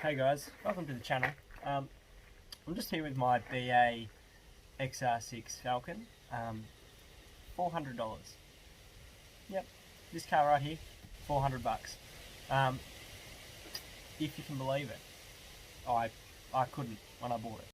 Hey guys, welcome to the channel. I'm just here with my BA XR6 Falcon, $400. Yep, this car right here, $400. If you can believe it, I couldn't when I bought it.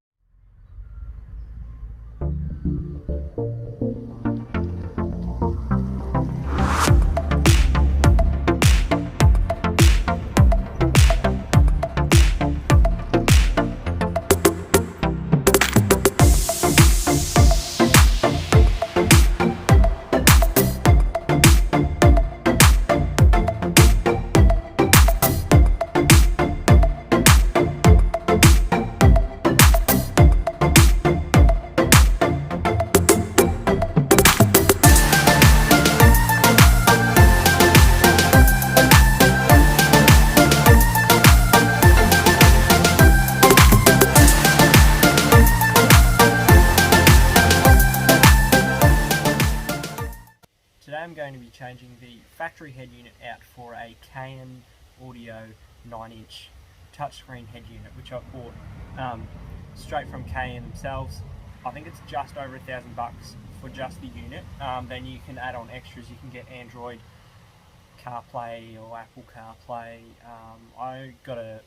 Today I'm going to be changing the factory head unit out for a Kayhan Audio 9-inch touchscreen head unit, which I bought straight from Kayhan themselves. I think it's just over $1,000 for just the unit. Then you can add on extras. You can get Android CarPlay or Apple CarPlay. I got a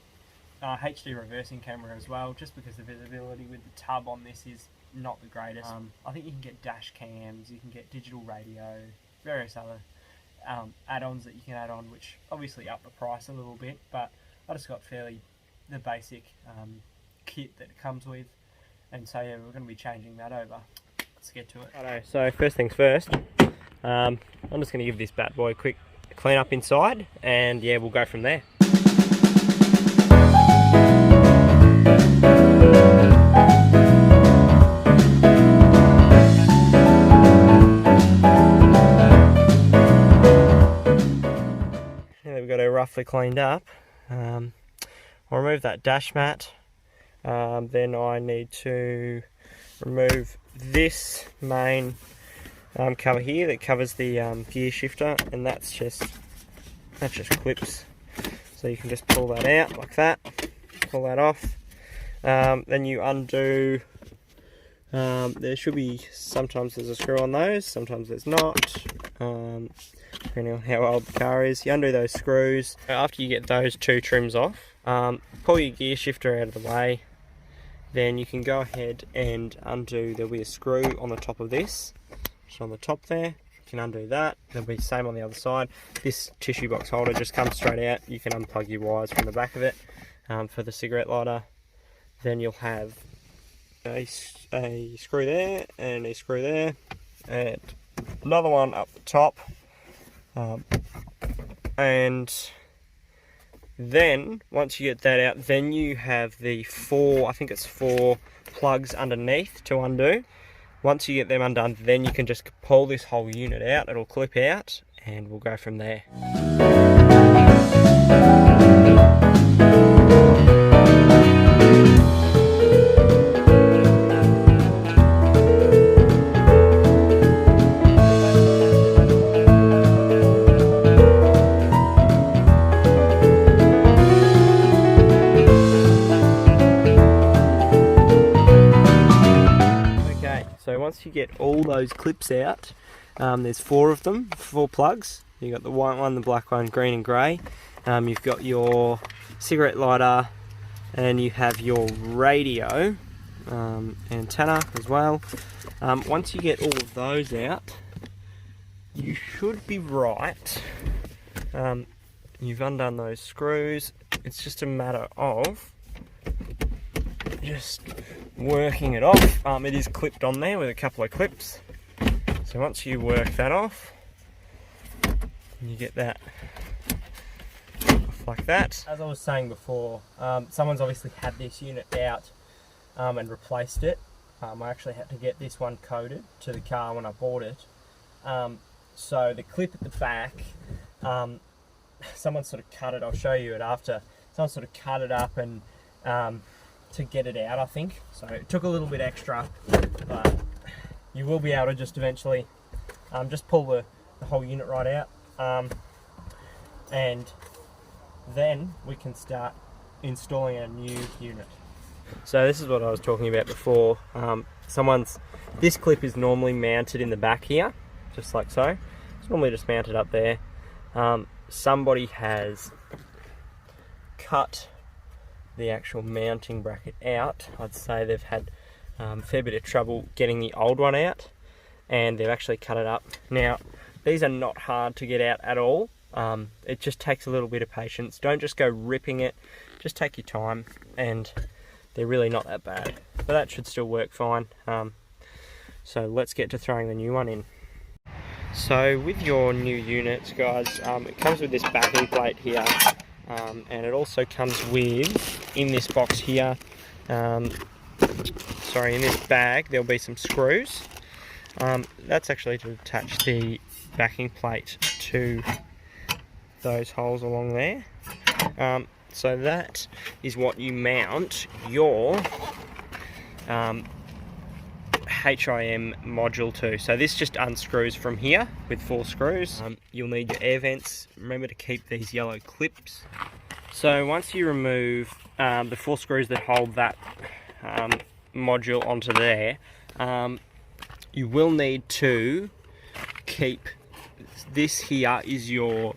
HD reversing camera as well, just because the visibility with the tub on this is not the greatest. I think you can get dash cams, you can get digital radio, various other add-ons that you can add on, which obviously up the price a little bit, but I just got the basic kit that it comes with, and so yeah, we're going to be changing that over. Let's get to it. Righto, so first things first, I'm just going to give this bad boy a quick clean up inside, and yeah, we'll go from there. Got it roughly cleaned up. I'll remove that dash mat. Then I need to remove this main cover here that covers the gear shifter, and that's just clips. So you can just pull that out like that, pull that off. Then you undo. There should be, sometimes there's a screw on those, sometimes there's not. Depending on how old the car is. You undo those screws. After you get those two trims off, pull your gear shifter out of the way. Then you can go ahead and undo, there'll be a screw on the top of this, just on the top there. You can undo that. There'll be the same on the other side. This tissue box holder just comes straight out. You can unplug your wires from the back of it for the cigarette lighter. Then you'll have a screw there and a screw there and another one up the top. And then once you get that out, then you have the four plugs underneath to undo. Once you get them undone, then you can just pull this whole unit out. It'll clip out and we'll go from there. So once you get all those clips out, there's four of them, 4 plugs. You've got the white one, the black one, green and grey. You've got your cigarette lighter, and you have your radio antenna as well. Once you get all of those out, you should be right. You've undone those screws. It's just a matter of just working it off. It is clipped on there with a couple of clips. So once you work that off, you get that off like that. As I was saying before, someone's obviously had this unit out and replaced it. I actually had to get this one coded to the car when I bought it. So the clip at the back, someone sort of cut it. I'll show you it after. Someone sort of cut it up and to get it out, I think. So it took a little bit extra, but you will be able to just eventually just pull the whole unit right out, and then we can start installing a new unit. So this is what I was talking about before. This clip is normally mounted in the back here, just like so. It's normally just mounted up there. Somebody has cut the actual mounting bracket out. I'd say they've had a fair bit of trouble getting the old one out, and they've actually cut it up. Now, these are not hard to get out at all. It just takes a little bit of patience. Don't just go ripping it, just take your time, and they're really not that bad. But that should still work fine. So let's get to throwing the new one in. So with your new units, guys, it comes with this backing plate here, and it also comes with, in this box here, in this bag, there'll be some screws. That's actually to attach the backing plate to those holes along there. So that is what you mount your HIM module to. So this just unscrews from here with 4 screws. You'll need your air vents. Remember to keep these yellow clips. So once you remove the 4 screws that hold that module onto there, you will need to keep this here is your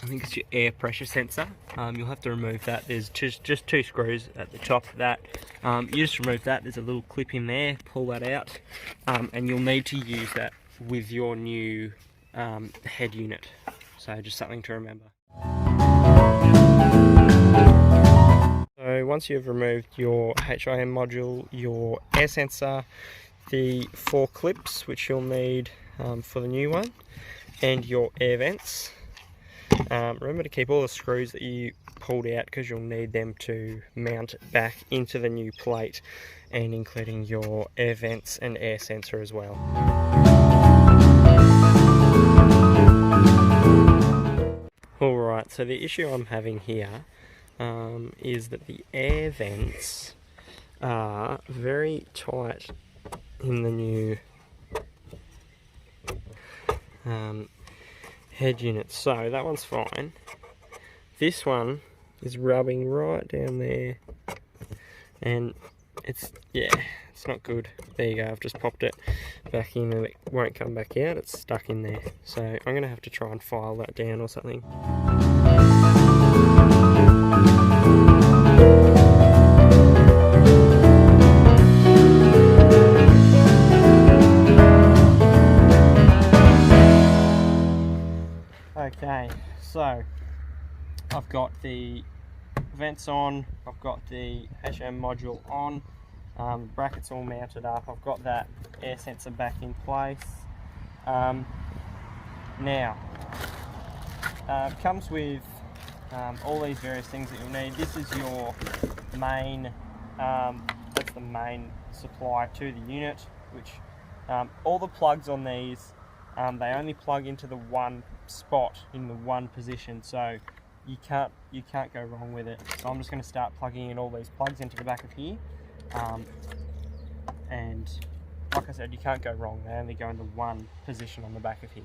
I think it's your air pressure sensor. You'll have to remove that. There's just 2 screws at the top of that. You just remove that. There's a little clip in there. Pull that out, and you'll need to use that with your new head unit. So just something to remember. So once you've removed your HIM module, your air sensor, the 4 clips which you'll need for the new one, and your air vents. Remember to keep all the screws that you pulled out, because you'll need them to mount it back into the new plate, and including your air vents and air sensor as well. Alright, so the issue I'm having here is that the air vents are very tight in the new head unit. So that one's fine. This one is rubbing right down there, and it's not good. There you go, I've just popped it back in and it won't come back out. It's stuck in there. So I'm gonna have to try and file that down or something. Okay, so I've got the vents on, I've got the HIM module on, brackets all mounted up, I've got that air sensor back in place. Now, it comes with all these various things that you'll need. This is your main, that's the main supply to the unit, which all the plugs on these, they only plug into the one spot in the one position, so you can't go wrong with it. So I'm just going to start plugging in all these plugs into the back of here, and like I said, you can't go wrong. They only go into one position on the back of here.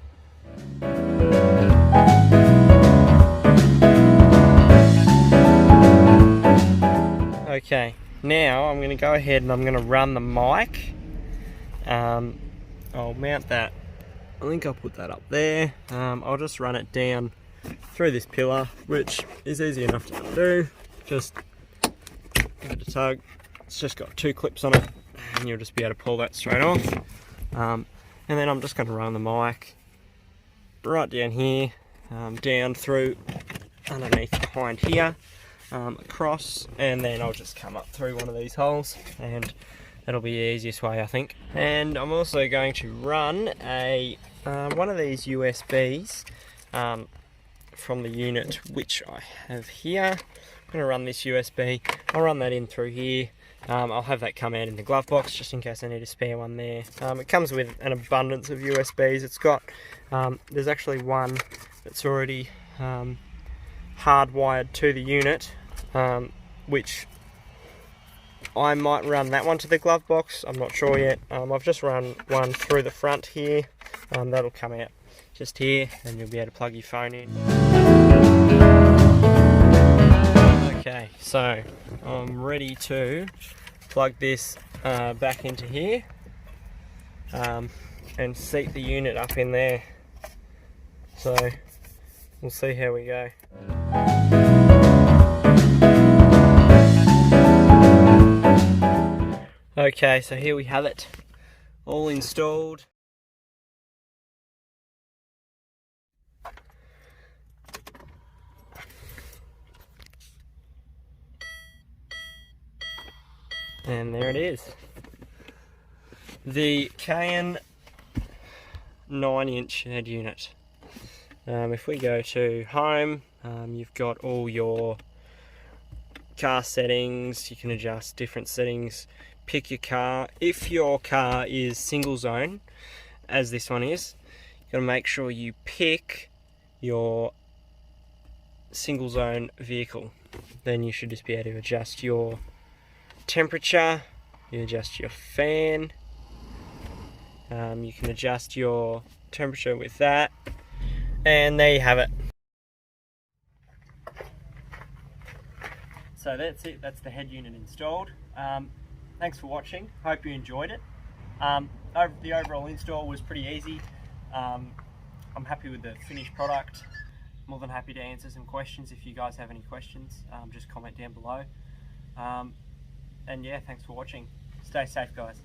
Okay, now I'm going to go ahead and I'm going to run the mic. I'll mount that. I think I'll put that up there. I'll just run it down through this pillar, which is easy enough to do. Just give it a tug. It's just got 2 clips on it, and you'll just be able to pull that straight off. And then I'm just going to run the mic right down here, down through underneath behind here, across, and then I'll just come up through one of these holes, and that'll be the easiest way, I think. And I'm also going to run a one of these USBs from the unit, which I have here. I'm going to run this USB. I'll run that in through here. I'll have that come out in the glove box just in case I need a spare one there. It comes with an abundance of USBs. It's got, there's actually one that's already hardwired to the unit, which I might run that one to the glove box. I'm not sure yet. I've just run one through the front here. That'll come out just here, and you'll be able to plug your phone in. So I'm ready to plug this back into here and seat the unit up in there. So we'll see how we go. Okay, so here we have it, all installed. And there it is. The kayhan 9-inch head unit. If we go to home, you've got all your car settings. You can adjust different settings, pick your car. If your car is single zone, as this one is, you've got to make sure you pick your single zone vehicle. Then you should just be able to adjust your temperature, you adjust your fan, you can adjust your temperature with that, and there you have it. So that's it, that's the head unit installed. Thanks for watching, hope you enjoyed it. The overall install was pretty easy. I'm happy with the finished product. More than happy to answer some questions. If you guys have any questions, just comment down below. And yeah, thanks for watching. Stay safe, guys.